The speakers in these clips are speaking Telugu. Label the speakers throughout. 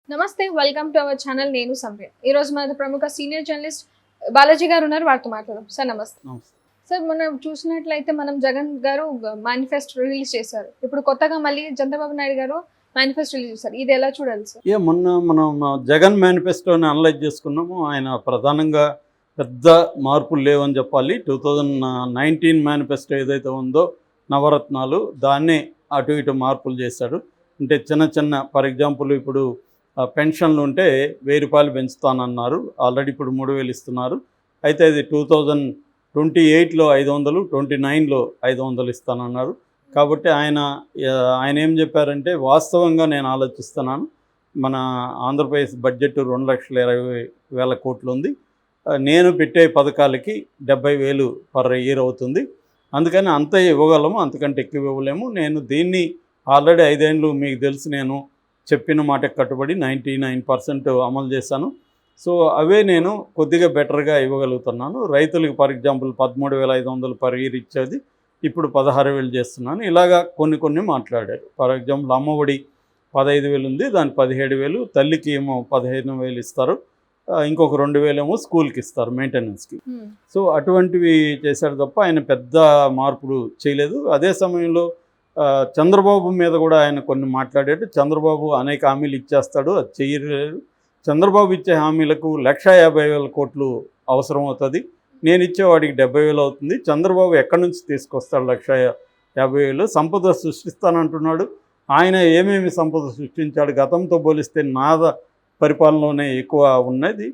Speaker 1: నమస్తే, వెల్కమ్ టు అవర్ ఛానల్. నేను సంప్రియ. ఈ రోజు మన ప్రముఖ సీనియర్ జర్నలిస్ట్ బాలాజీ గారు ఉన్నారు, వారితో మాట్లాడదాం. సార్ నమస్తే. సార్, మనం చూసినట్లయితే జగన్ గారు మేనిఫెస్టో రిలీజ్ చేశారు. ఇప్పుడు కొత్తగా మళ్ళీ చంద్రబాబు నాయుడు గారు మేనిఫెస్టో రిలీజ్ చేశారు. ఇది ఎలా చూడాలి సార్?
Speaker 2: మొన్న మనం జగన్ మేనిఫెస్టోని అనలైజ్ చేసుకున్నాము. ఆయన ప్రధానంగా పెద్ద మార్పులు లేవని చెప్పాలి. 2019 మేనిఫెస్టో ఏదైతే ఉందో నవరత్నాలు, దాన్నే అటు ఇటు మార్పులు చేశాడు. అంటే చిన్న చిన్న, ఫర్ ఎగ్జాంపుల్ ఇప్పుడు పెన్షన్లు ఉంటే 1000 రూపాయలు పెంచుతానన్నారు. ఆల్రెడీ ఇప్పుడు 3000 ఇస్తున్నారు. అయితే అది 2028లో 500, 29లో 500 ఇస్తానన్నారు. కాబట్టి ఆయన ఏం చెప్పారంటే, వాస్తవంగా నేను ఆలోచిస్తున్నాను, మన ఆంధ్రప్రదేశ్ బడ్జెట్ 2,20,000 కోట్లు ఉంది. నేను పెట్టే పథకాలకి 70,000 పర్ ఇయర్ అవుతుంది. అందుకని అంత ఇవ్వగలము, అంతకంటే ఎక్కువ ఇవ్వలేము. నేను దీన్ని ఆల్రెడీ 5 ఏళ్ళు మీకు తెలుసు, నేను చెప్పిన మాటకు కట్టుబడి 99% అమలు చేశాను. సో అవే నేను కొద్దిగా బెటర్గా ఇవ్వగలుగుతున్నాను. రైతులకు ఫర్ ఎగ్జాంపుల్ 13,500 పర్ ఇయర్ ఇచ్చేది ఇప్పుడు 16,000 చేస్తున్నాను. ఇలాగా కొన్ని మాట్లాడారు. ఫర్ ఎగ్జాంపుల్ అమ్మఒడి 15,000 ఉంది, దాని 17,000, తల్లికి ఏమో 15,000 ఇస్తారు, ఇంకొక 2,000 ఏమో స్కూల్కి ఇస్తారు మెయింటెనెన్స్కి. సో అటువంటివి చేశారు తప్ప ఆయన పెద్ద మార్పులు చేయలేదు. అదే సమయంలో చంద్రబాబు మీద కూడా ఆయన కొన్ని మాట్లాడాడు. చంద్రబాబు అనేక హామీలు ఇచ్చేస్తాడు, అది చేయలేదు. చంద్రబాబు ఇచ్చే హామీలకు 1,50,000 కోట్లు అవసరం అవుతుంది, నేను ఇచ్చేవాడికి 70,000 అవుతుంది. చంద్రబాబు ఎక్కడి నుంచి తీసుకొస్తాడు 1,50,000? సంపద సృష్టిస్తానంటున్నాడు. ఆయన ఏమేమి సంపద సృష్టించాడు? గతంతో పోలిస్తే నాద పరిపాలనలోనే ఎక్కువ ఉన్నది.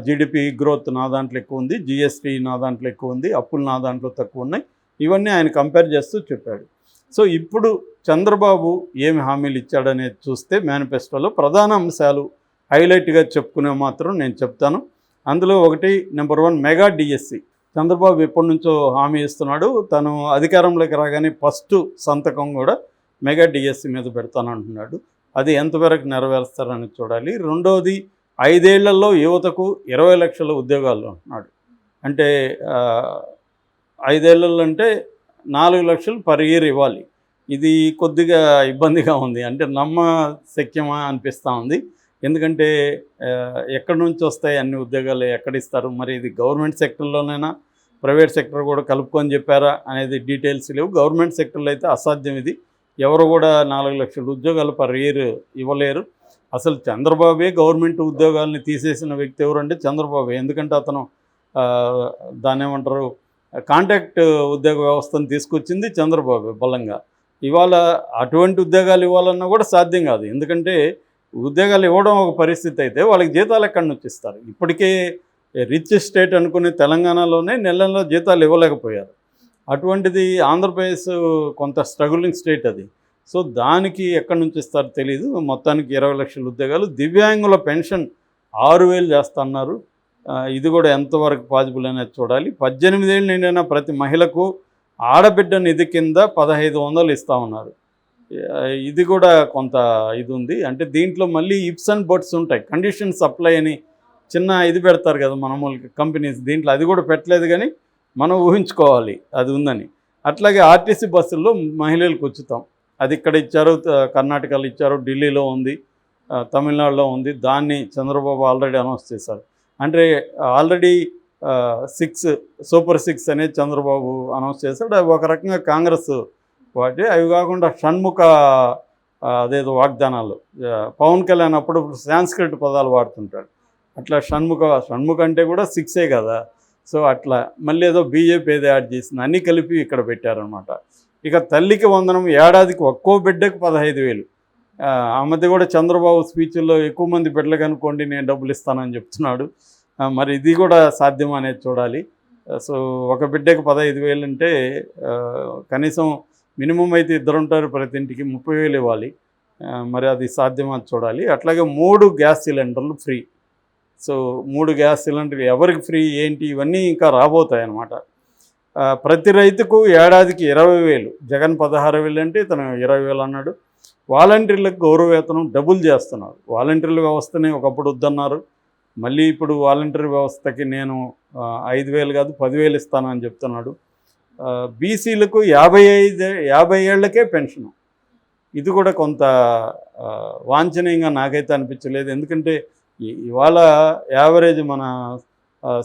Speaker 2: జీడిపి గ్రోత్ నా దాంట్లో ఎక్కువ ఉంది, జిఎస్టీ నా దాంట్లో ఎక్కువ ఉంది, అప్పులు నా దాంట్లో తక్కువ ఉన్నాయి. ఇవన్నీ ఆయన కంపేర్ చేస్తూ చెప్పాడు. సో ఇప్పుడు చంద్రబాబు ఏమి హామీలు ఇచ్చాడనేది చూస్తే మేనిఫెస్టోలో ప్రధాన అంశాలు హైలైట్గా చెప్పుకునే మాత్రం నేను చెప్తాను. అందులో ఒకటి, నెంబర్ 1 మెగా డిఎస్సి. చంద్రబాబు ఎప్పటి నుంచో హామీ ఇస్తున్నాడు. తను అధికారంలోకి రాగానే ఫస్ట్ సంతకం కూడా మెగా డిఎస్సి మీద పెడతానంటున్నాడు. అది ఎంతవరకు నెరవేరుస్తారని చూడాలి. రెండోది, 5 ఏళ్లలో యువతకు 20 లక్షల ఉద్యోగాలు అంటున్నాడు. అంటే 5 ఏళ్లలో అంటే 4 లక్షలు పర్ ఇయర్ ఇవ్వాలి. ఇది కొద్దిగా ఇబ్బందిగా ఉంది, అంటే నమ్మశక్యమా అనిపిస్తూ ఉంది. ఎందుకంటే ఎక్కడి నుంచి వస్తాయి అన్ని ఉద్యోగాలు, ఎక్కడిస్తారు? మరి ఇది గవర్నమెంట్ సెక్టర్లోనైనా ప్రైవేట్ సెక్టర్ కూడా కలుపుకొని చెప్పారా అనేది డీటెయిల్స్ లేవు. గవర్నమెంట్ సెక్టర్లో అయితే అసాధ్యం ఇది. ఎవరు కూడా 4 లక్షల ఉద్యోగాలు పర్ ఇయర్ ఇవ్వలేరు. అసలు చంద్రబాబే గవర్నమెంట్ ఉద్యోగాలని తీసేసిన వ్యక్తి ఎవరంటే చంద్రబాబే. ఎందుకంటే అతను దాన్ని ఏమంటారు, కాంట్రాక్ట్ ఉద్యోగ వ్యవస్థను తీసుకొచ్చింది చంద్రబాబు బలంగా. ఇవాళ అటువంటి ఉద్యోగాలు ఇవ్వాలన్నా కూడా సాధ్యం కాదు. ఎందుకంటే ఉద్యోగాలు ఇవ్వడం ఒక పరిస్థితి అయితే వాళ్ళకి జీతాలు ఎక్కడి నుంచి ఇస్తారు? ఇప్పటికే రిచ్ స్టేట్ అనుకునే తెలంగాణలోనే నెలల్లో జీతాలు ఇవ్వలేకపోయారు. అటువంటిది ఆంధ్రప్రదేశ్ కొంత స్ట్రగులింగ్ స్టేట్ అది. సో దానికి ఎక్కడి నుంచి ఇస్తారో తెలియదు. మొత్తానికి 20 లక్షల ఉద్యోగాలు. దివ్యాంగుల పెన్షన్ 6,000 చేస్తున్నారు. ఇది కూడా ఎంతవరకు పాజిబుల్ అనేది చూడాలి. 18 ఏళ్ళు నిండిన ప్రతి మహిళకు ఆడబిడ్డ నిధి కింద 1,500 ఇస్తూ ఉన్నారు. ఇది కూడా కొంత ఇది ఉంది. అంటే దీంట్లో మళ్ళీ ఇప్స్ అండ్ బట్స్ ఉంటాయి. కండిషన్ సప్లై అని చిన్న ఇది పెడతారు కదా మామూలుగా కంపెనీస్, దీంట్లో అది కూడా పెట్టలేదు, కానీ మనం ఊహించుకోవాలి అది ఉందని. అట్లాగే ఆర్టీసీ బస్సుల్లో మహిళలకు ఉచితం, అది ఇక్కడ ఇచ్చారు, కర్ణాటకలో ఇచ్చారు, ఢిల్లీలో ఉంది, తమిళనాడులో ఉంది. దాన్ని చంద్రబాబు ఆల్రెడీ అనౌన్స్ చేశారు. అంటే ఆల్రెడీ 6 సూపర్ 6 అనేది చంద్రబాబు అనౌన్స్ చేశాడు. అవి ఒక రకంగా కాంగ్రెస్ వాటి. అవి కాకుండా షణ్ముఖ అదేదో వాగ్దానాలు, పవన్ కళ్యాణ్ అప్పుడు సాంస్క్రిట్ పదాలు వాడుతుంటాడు. అట్లా షణ్ముఖ అంటే కూడా 6 కదా. సో అట్లా మళ్ళీ ఏదో బీజేపీ ఏదో యాడ్ చేసింది, అన్నీ కలిపి ఇక్కడ పెట్టారనమాట. ఇక తల్లికి వందనం, ఏడాదికి ఒక్కో బిడ్డకు 15,000. ఆ మధ్య కూడా చంద్రబాబు స్పీచ్ల్లో ఎక్కువ మంది బిడ్డలు కనుక్కోండి నేను డబ్బులు ఇస్తానని చెప్తున్నాడు. మరి ఇది కూడా సాధ్యం అనేది చూడాలి. సో ఒక బిడ్డకు 15,000 అంటే కనీసం మినిమం అయితే 2 ఉంటారు, ప్రతి ఇంటికి 30,000 ఇవ్వాలి. మరి అది సాధ్యమని చూడాలి. అట్లాగే 3 గ్యాస్ సిలిండర్లు ఫ్రీ. సో 3 గ్యాస్ సిలిండర్లు ఎవరికి ఫ్రీ ఏంటి, ఇవన్నీ ఇంకా రాబోతాయి అన్నమాట. ప్రతి రైతుకు ఏడాదికి 20,000. జగన్ 16,000 అంటే ఇతను 20,000 అన్నాడు. వాలంటీర్లకు గౌరవ వేతనం డబుల్ చేస్తున్నారు. వాలంటీర్ల వ్యవస్థని ఒకప్పుడు వద్దన్నారు, మళ్ళీ ఇప్పుడు వాలంటీర్ వ్యవస్థకి నేను 5,000 కాదు 10,000 ఇస్తానని చెప్తున్నాడు. బీసీలకు 50 ఏళ్లకే పెన్షను. ఇది కూడా కొంత వాంఛనీయంగా నాకైతే అనిపించలేదు. ఎందుకంటే ఇవాళ యావరేజ్ మన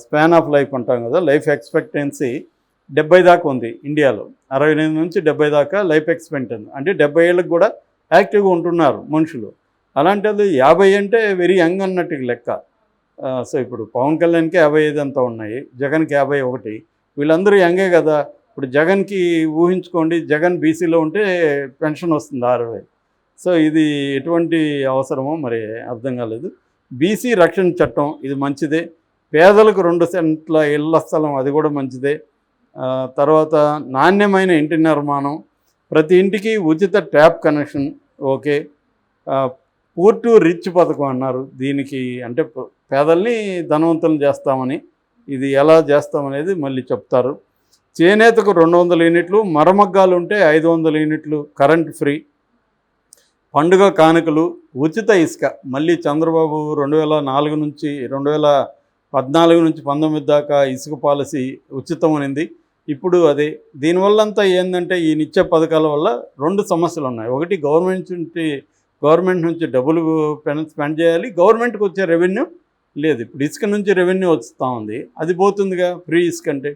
Speaker 2: స్పాన్ ఆఫ్ లైఫ్ అంటాం కదా, లైఫ్ ఎక్స్పెక్టెన్సీ 70 దాకా ఉంది ఇండియాలో. 68 నుంచి 70 దాకా లైఫ్ ఎక్స్పెక్టెన్సీ, అంటే 70 ఏళ్ళకి కూడా యాక్టివ్గా ఉంటున్నారు మనుషులు. అలాంటిది 50 అంటే వెరీ యంగ్ అన్నట్టు లెక్క. సో ఇప్పుడు పవన్ కళ్యాణ్కి 55 అంతా ఉన్నాయి, జగన్కి 51. వీళ్ళందరూ యంగే కదా. ఇప్పుడు జగన్కి ఊహించుకోండి, జగన్ బీసీలో ఉంటే పెన్షన్ వస్తుంది 60,000. సో ఇది ఎటువంటి అవసరమో మరి అర్థం కాలేదు. బీసీ రక్షణ చట్టం ఇది మంచిదే. పేదలకు 2 సెంట్ల ఇళ్ల స్థలం అది కూడా మంచిదే. తర్వాత నాణ్యమైన ఇంటి నిర్మాణం, ప్రతి ఇంటికి ఉచిత tap connection okay. Poor to rich పథకం అన్నారు. దీనికి అంటే పేదల్ని ధనవంతులను చేస్తామని, ఇది ఎలా చేస్తామనేది మళ్ళీ చెప్తారు. చేనేతకు 200 యూనిట్లు, మరమగ్గాలు ఉంటే 500 యూనిట్లు కరెంట్ ఫ్రీ. పండుగ కానుకలు, ఉచిత ఇసుక. మళ్ళీ చంద్రబాబు 2004 నుంచి 2014 నుంచి 19 దాకా ఇసుక పాలసీ ఉచితం అనింది. ఇప్పుడు అదే. దీనివల్లంతా ఏంటంటే ఈ నిత్య పథకాల వల్ల 2 సమస్యలు ఉన్నాయి. ఒకటి, గవర్నమెంట్ నుంచి డబ్బులు స్పెండ్ చేయాలి, గవర్నమెంట్కి వచ్చే రెవెన్యూ లేదు. ఇప్పుడు ఇసుక నుంచి రెవెన్యూ వస్తూ ఉంది, అది పోతుందిగా ఫ్రీ ఇసుక అంటే.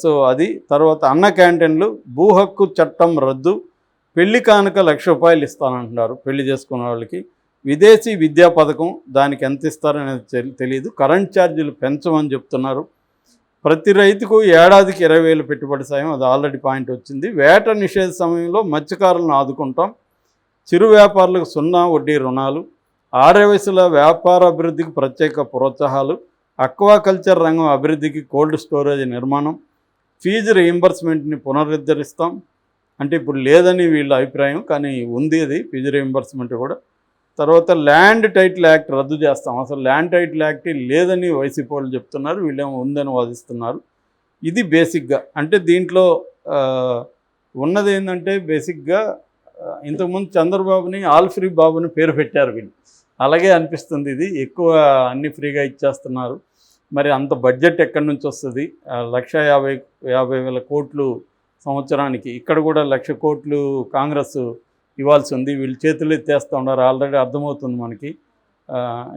Speaker 2: సో అది. తర్వాత అన్న క్యాంటీన్లు, భూ హక్కు చట్టం రద్దు, పెళ్లి కానుక ₹1,00,000 ఇస్తానంటున్నారు పెళ్లి చేసుకున్న వాళ్ళకి. విదేశీ విద్యా పథకం, దానికి ఎంత ఇస్తారనేది తెలియదు. కరెంట్ ఛార్జీలు పెంచమని చెప్తున్నారు. ప్రతి రైతుకు ఏడాదికి 20,000 పెట్టుబడి సాయం, అది ఆల్రెడీ పాయింట్ వచ్చింది. వేట నిషేధ సమయంలో మత్స్యకారులను ఆదుకుంటాం. చిరు వ్యాపారులకు 0 వడ్డీ రుణాలు, ఆర్యవయసుల వ్యాపార అభివృద్ధికి ప్రత్యేక ప్రోత్సాహాలు, అక్వాకల్చర్ రంగం అభివృద్ధికి కోల్డ్ స్టోరేజ్ నిర్మాణం, ఫీజు రీయింబర్స్మెంట్ని పునరుద్ధరిస్తాం. అంటే ఇప్పుడు లేదని వీళ్ళ అభిప్రాయం, కానీ ఉంది అది ఫీజు రీయింబర్స్మెంట్ కూడా. తర్వాత ల్యాండ్ టైటిల్ యాక్ట్ రద్దు చేస్తాం. అసలు ల్యాండ్ టైటిల్ యాక్ట్ లేదని వైసీపీ వాళ్ళు చెప్తున్నారు, వీళ్ళేమో ఉందని వాదిస్తున్నారు. ఇది బేసిక్గా. అంటే దీంట్లో ఉన్నది ఏంటంటే బేసిక్గా ఇంతకుముందు చంద్రబాబుని ఆల్ ఫ్రీ బాబుని పేరు పెట్టారు వీళ్ళు. అలాగే అనిపిస్తుంది ఇది. ఎక్కువ అన్ని ఫ్రీగా ఇచ్చేస్తున్నారు. మరి అంత బడ్జెట్ ఎక్కడి నుంచి వస్తుంది? 1,50,000 కోట్లు సంవత్సరానికి. ఇక్కడ కూడా 1,00,000 కోట్లు కాంగ్రెస్ ఇవ్వాల్సి ఉంది. వీళ్ళు చేతులు ఎత్తేస్తూ ఉన్నారు. ఆల్రెడీ అర్థమవుతుంది మనకి.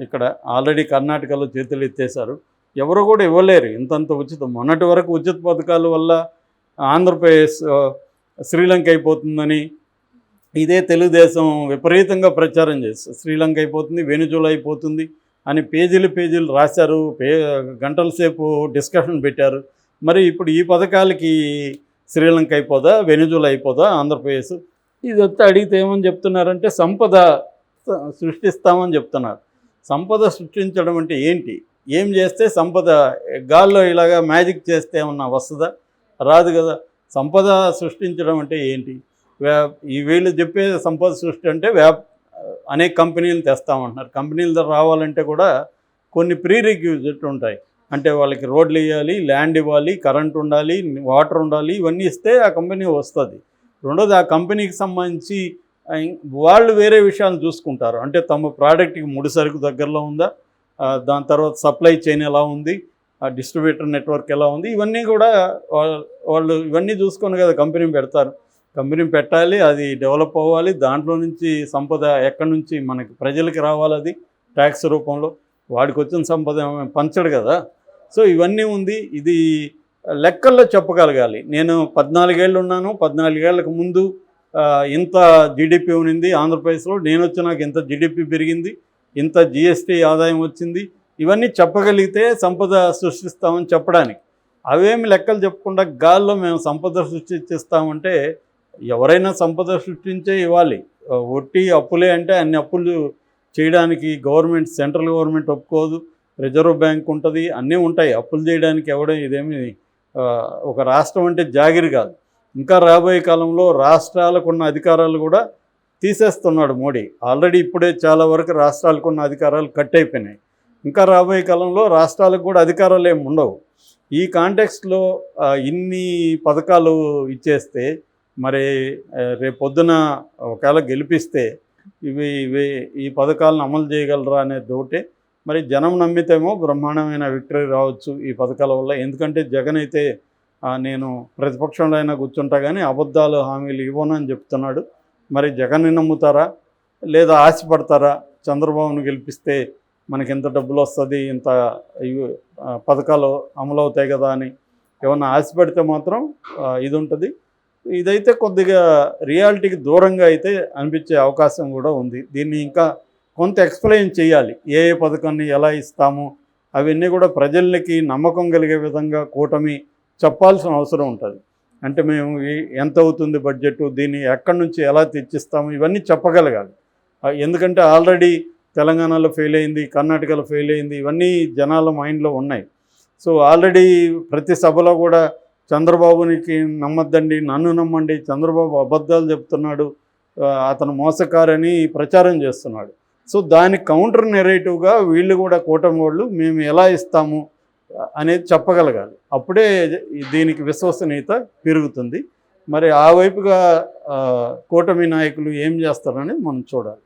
Speaker 2: ఇక్కడ ఆల్రెడీ కర్ణాటకలో చేతులు ఎత్తేసారు. ఎవరు కూడా ఇవ్వలేరు ఇంతంత ఉచితం. మొన్నటి వరకు ఉచిత పథకాల వల్ల ఆంధ్రప్రదేశ్ శ్రీలంక అయిపోతుందని ఇదే తెలుగుదేశం విపరీతంగా ప్రచారం చేస్తారు. శ్రీలంక అయిపోతుంది, వెనుజులా అయిపోతుంది అని పేజీలు రాశారు. గంటల సేపు డిస్కషన్ పెట్టారు. మరి ఇప్పుడు ఈ పథకాలకి శ్రీలంక అయిపోదా, వెనుజులా అయిపోదా ఆంధ్రప్రదేశ్? ఇది వచ్చి అడిగితే ఏమని చెప్తున్నారంటే సంపద సృష్టిస్తామని చెప్తున్నారు. సంపద సృష్టించడం అంటే ఏంటి? ఏం చేస్తే సంపద గాల్లో ఇలాగా మ్యాజిక్ చేస్తే ఏమన్నా వస్తుందా? రాదు కదా. సంపద సృష్టించడం అంటే ఏంటి? ఈ వీళ్ళు చెప్పే సంపద సృష్టి అంటే అనేక కంపెనీలు తెస్తామంటున్నారు. కంపెనీలు రావాలంటే కూడా కొన్ని ప్రీ రిక్విజిట్ ఉంటాయి. అంటే వాళ్ళకి రోడ్లు ఇవ్వాలి, ల్యాండ్ ఇవ్వాలి, కరెంట్ ఉండాలి, వాటర్ ఉండాలి. ఇవన్నీ ఇస్తే ఆ కంపెనీ వస్తుంది. రెండోది, ఆ కంపెనీకి సంబంధించి వాళ్ళు వేరే విషయాలు చూసుకుంటారు. అంటే తమ ప్రోడక్ట్కి ముడి సరుకు దగ్గరలో ఉందా, దాని తర్వాత సప్లై చైన్ ఎలా ఉంది, డిస్ట్రిబ్యూటర్ నెట్వర్క్ ఎలా ఉంది, ఇవన్నీ కూడా వాళ్ళు ఇవన్నీ చూసుకొని కదా కంపెనీ పెడతారు. కంపెనీ పెట్టాలి, అది డెవలప్ అవ్వాలి. దాంట్లో నుంచి సంపద ఎక్కడి నుంచి మనకి ప్రజలకి రావాలి, అది ట్యాక్స్ రూపంలో. వాడికి వచ్చిన సంపద పంచడు కదా. సో ఇవన్నీ ఉంది. ఇది లెక్కల్లో చెప్పగలగాలి. నేను 14 ఏళ్ళు ఉన్నాను, 14 ఏళ్ళకు ముందు ఇంత జీడిపి ఉన్నింది ఆంధ్రప్రదేశ్లో, నేను వచ్చినాక ఇంత జీడిపి పెరిగింది, ఇంత జిఎస్టీ ఆదాయం వచ్చింది, ఇవన్నీ చెప్పగలిగితే సంపద సృష్టిస్తామని చెప్పడానికి. అవేమి లెక్కలు చెప్పకుండా గాల్లో మేము సంపద సృష్టిస్తామంటే ఎవరైనా సంపద సృష్టించే ఇవ్వాలి. ఒట్టి అప్పులే అంటే అన్ని అప్పులు చేయడానికి గవర్నమెంట్, సెంట్రల్ గవర్నమెంట్ ఒప్పుకోదు, రిజర్వ్ బ్యాంక్ ఉంటుంది, అన్నీ ఉంటాయి. అప్పులు చేయడానికి ఇదేమి ఒక రాష్ట్రం అంటే జాగిరి కాదు. ఇంకా రాబోయే కాలంలో రాష్ట్రాలకు ఉన్న అధికారాలు కూడా తీసేస్తున్నాడు మోడీ. ఆల్రెడీ ఇప్పుడే చాలా వరకు రాష్ట్రాలకు ఉన్న అధికారాలు కట్ అయిపోయినాయి. ఇంకా రాబోయే కాలంలో రాష్ట్రాలకు కూడా అధికారాలు ఏమి ఉండవు. ఈ కాంటెక్స్ట్లో ఇన్ని పథకాలు ఇచ్చేస్తే మరి రేపొద్దున ఒకవేళ గెలిపిస్తే ఈ పథకాలను అమలు చేయగలరా అనేది ఒకటే. మరి జనం నమ్మితేమో బ్రహ్మాండమైన విక్టరీ రావచ్చు ఈ పథకాల వల్ల. ఎందుకంటే జగన్ అయితే నేను ప్రతిపక్షంలో అయినా కూర్చుంటా కానీ అబద్ధాలు హామీలు ఇవ్వను అని చెప్తున్నాడు. మరి జగన్ని నమ్ముతారా లేదా ఆశపడతారా? చంద్రబాబును గెలిపిస్తే మనకి ఇంత డబ్బులు వస్తుంది, ఇంత పథకాలు అమలు అవుతాయి కదా అని ఏమన్నా ఆశపడితే మాత్రం ఇది ఉంటుంది. ఇదైతే కొద్దిగా రియాలిటీకి దూరంగా అయితే అనిపించే అవకాశం కూడా ఉంది. దీన్ని ఇంకా కొంత ఎక్స్ప్లెయిన్ చేయాలి. ఏ ఏ పథకాన్ని ఎలా ఇస్తాము అవన్నీ కూడా ప్రజలకి నమ్మకం కలిగే విధంగా కూటమి చెప్పాల్సిన అవసరం ఉంటుంది. అంటే మేము ఎంత అవుతుంది బడ్జెట్, దీన్ని ఎక్కడి నుంచి ఎలా తెచ్చిస్తాము ఇవన్నీ చెప్పగలగాలి. ఎందుకంటే ఆల్రెడీ తెలంగాణలో ఫెయిల్ అయింది, కర్ణాటకలో ఫెయిల్ అయింది, ఇవన్నీ జనాల మైండ్లో ఉన్నాయి. సో ఆల్రెడీ ప్రతి సభలో కూడా చంద్రబాబునికి నమ్మద్దండి, నన్ను నమ్మండి, చంద్రబాబు అబద్ధాలు చెప్తున్నాడు, అతను మోసకారని ప్రచారం చేస్తున్నాడు. సో దానికి కౌంటర్ నెరేటివ్గా వీళ్ళు కూడా కూటమి వాళ్ళు మేము ఎలా ఇస్తాము అనేది చెప్పగలగాలి. అప్పుడే దీనికి విశ్వసనీయత పెరుగుతుంది. మరి ఆ వైపుగా కూటమి నాయకులు ఏం చేస్తారనేది మనం చూడాలి.